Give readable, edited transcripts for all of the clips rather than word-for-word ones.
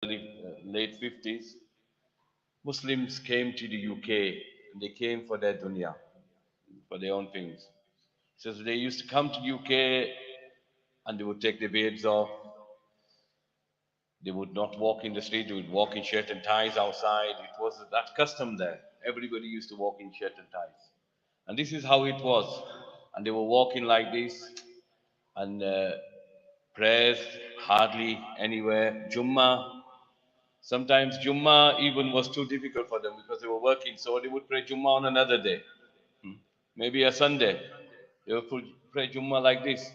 late 50s, Muslims came to the UK and they came for their dunya, for their own things. So they used to come to UK and they would take their beards off. They would not walk in the street, they would walk in shirt and ties outside. It was that custom there. Everybody used to walk in shirt and ties. And this is how it was. And they were walking like this, and prayers hardly anywhere. Jummah, sometimes Jummah even was too difficult for them because they were working, so they would pray Jummah on another day. Maybe a Sunday. They would pray Jummah like this.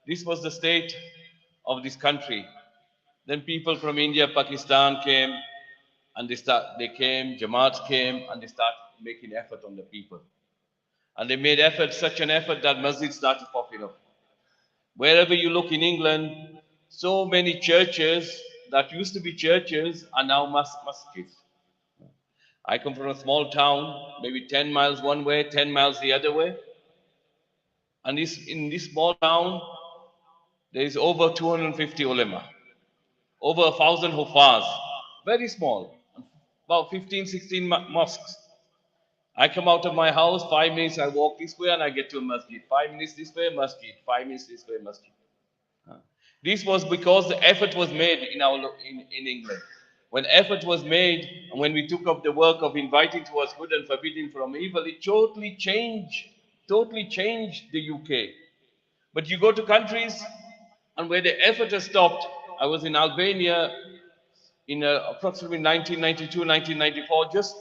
This was the state of this country. Then people from India, Pakistan came, and they came, Jamaats came, and they started making effort on the people. And they made effort, such an effort that masjid started popping up. Wherever you look in England, so many churches that used to be churches are now masjids. I come from a small town, maybe 10 miles one way, 10 miles the other way. And in this small town, there is over 250 ulama, over 1,000 hufaz, very small, about 15, 16 mosques. I come out of my house, 5 minutes I walk this way and I get to a masjid. 5 minutes this way, masjid. 5 minutes this way, masjid. This was because the effort was made in England. When effort was made and when we took up the work of inviting towards good and forbidding from evil, it totally changed the UK. But you go to countries and where the effort has stopped. I was in Albania in approximately 1992, 1994, just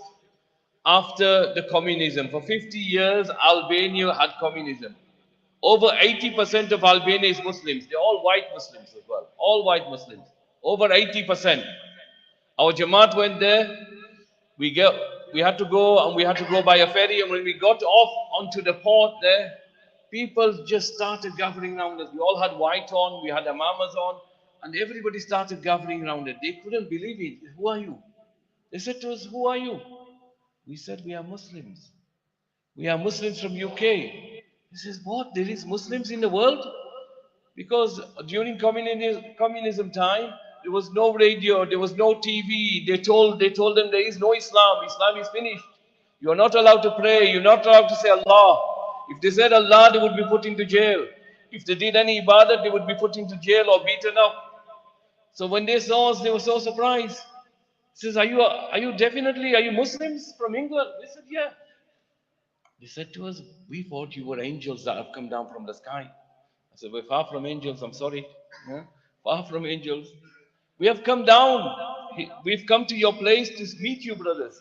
after the communism. For 50 years, Albania had communism. Over 80% of Albania is Muslims. They're all white Muslims as well. All white Muslims. Over 80%. Our Jamaat went there. We had to go and we had to go by a ferry. And when we got off onto the port there, people just started gathering around us. We all had white on. We had amamas on. And everybody started gathering around it. They couldn't believe it. Who are you? They said to us, who are you? We said, we are Muslims. We are Muslims from UK. He says, what? There is Muslims in the world? Because during communism time, there was no radio, there was no TV. They told them there is no Islam. Islam is finished. You are not allowed to pray. You're not allowed to say Allah. If they said Allah, they would be put into jail. If they did any ibadat, they would be put into jail or beaten up. So when they saw us, they were so surprised. He says, are you Muslims from England? They said, yeah. They said to us, we thought you were angels that have come down from the sky. I said, we're far from angels, I'm sorry. Yeah? Far from angels. We have come down. We've come to your place to meet you, brothers.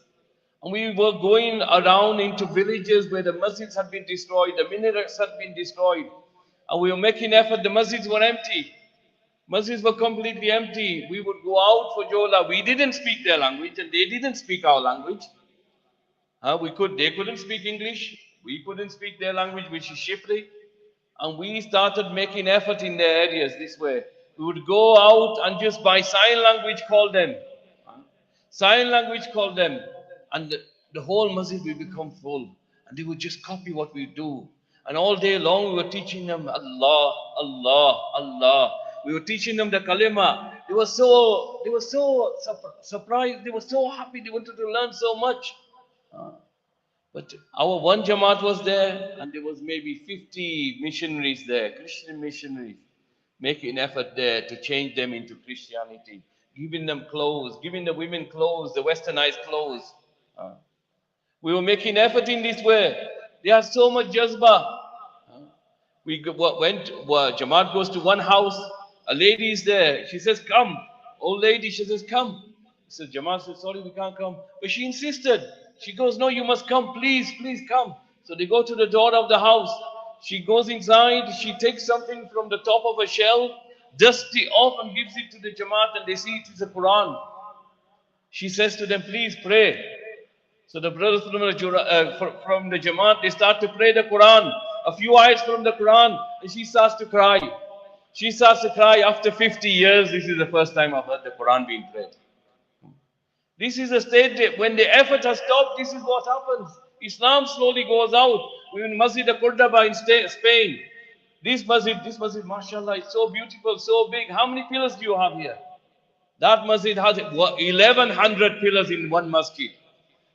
And we were going around into villages where the masjids had been destroyed, the minarets had been destroyed. And we were making effort, the masjids were empty. Masjids were completely empty. We would go out for Jola. We didn't speak their language and they didn't speak our language. They couldn't speak English. We couldn't speak their language, which is Shipri. And we started making effort in their areas this way. We would go out and just by sign language call them. Sign language call them. And the whole masjid will become full. And they would just copy what we do. And all day long we were teaching them Allah, Allah, Allah. We were teaching them the kalima. They were so surprised. They were so happy. They wanted to learn so much. But our one Jamaat was there, and there was maybe 50 missionaries there, Christian missionaries, making effort there to change them into Christianity, giving them clothes, giving the women clothes, the westernized clothes. We were making effort in this way. They had so much jazba. Jamaat goes to one house, a lady is there. She says, come. Old lady, she says, come. So Jamaat says, sorry, we can't come. But she insisted. She goes, no, you must come, please, please come. So they go to the door of the house. She goes inside, she takes something from the top of a shelf, dusts it off and gives it to the Jamaat, and they see it is a Quran. She says to them, please pray. So the brothers from the Jamaat, they start to pray the Quran, a few ayats from the Quran, and she starts to cry. She starts to cry. After 50 years, this is the first time I've heard the Quran being prayed. This is a state when the effort has stopped, this is what happens. Islam slowly goes out. We're in Masjid Cordoba in Spain. This masjid, mashallah, is so beautiful, so big. How many pillars do you have here? That masjid has 1100 pillars in one masjid.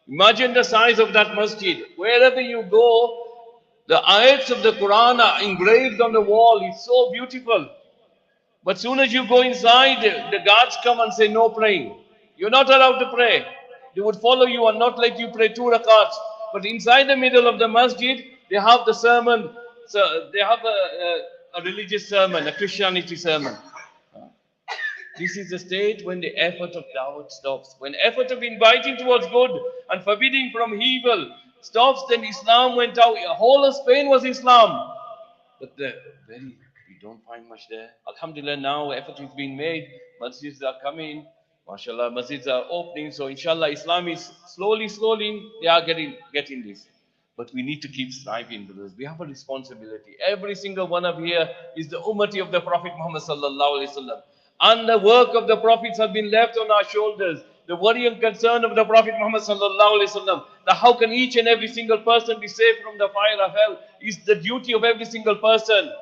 Imagine the size of that masjid. Wherever you go, the ayats of the Quran are engraved on the wall. It's so beautiful. But soon as you go inside, the guards come and say, no praying. You're not allowed to pray. They would follow you and not let you pray 2 rakats. But inside the middle of the masjid, they have the sermon. So they have a religious sermon, a Christianity sermon. This is the state when the effort of Dawat stops. When effort of inviting towards good and forbidding from evil stops, then Islam went out. Whole of Spain was Islam. But we don't find much there. Alhamdulillah, now effort is being made. Masjids are coming. MashaAllah, masjids are opening. So inshallah, Islam is slowly, they are getting this. But we need to keep striving, brothers. We have a responsibility. Every single one of here is the ummati of the Prophet Muhammad sallallahu alaihi wasallam. And the work of the prophets have been left on our shoulders. The worry and concern of the Prophet Muhammad sallallahu alaihi wasallam. That how can each and every single person be saved from the fire of hell is the duty of every single person.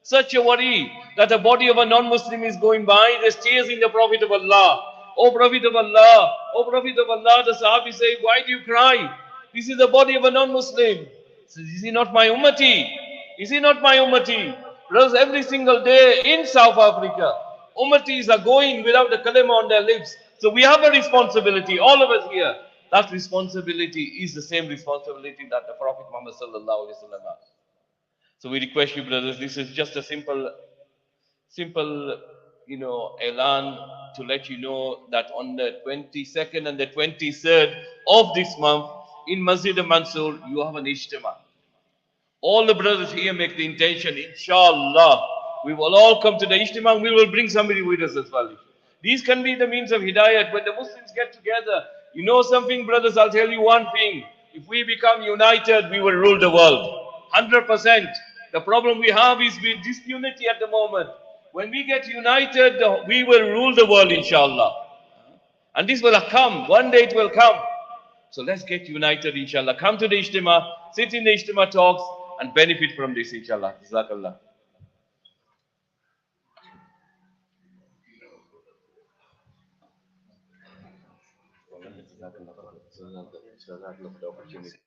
Such a worry that the body of a non-Muslim is going by, there's tears in the Prophet of Allah. O Prophet of Allah, O Prophet of Allah, the Sahabi say, why do you cry? This is the body of a non-Muslim. Says, is he not my ummati? Is he not my ummati? Because every single day in South Africa, ummatis are going without the kalima on their lips. So we have a responsibility, all of us here. That responsibility is the same responsibility that the Prophet Muhammad sallallahu alaihi wasallam has. So we request you, brothers, this is just a simple, elan to let you know that on the 22nd and the 23rd of this month in Masjid Mansur, you have an ijtima. All the brothers here make the intention, inshallah. We will all come to the ijtima and we will bring somebody with us as well. These can be the means of hidayat. When the Muslims get together, you know something, brothers, I'll tell you one thing. If we become united, we will rule the world. 100%. The problem we have is with disunity at the moment. When we get united, we will rule the world, inshallah. And this will come. One day it will come. So let's get united, inshallah. Come to the ijtima, sit in the ijtima talks, and benefit from this, inshallah. Jazakallah. Jazakallah for the opportunity.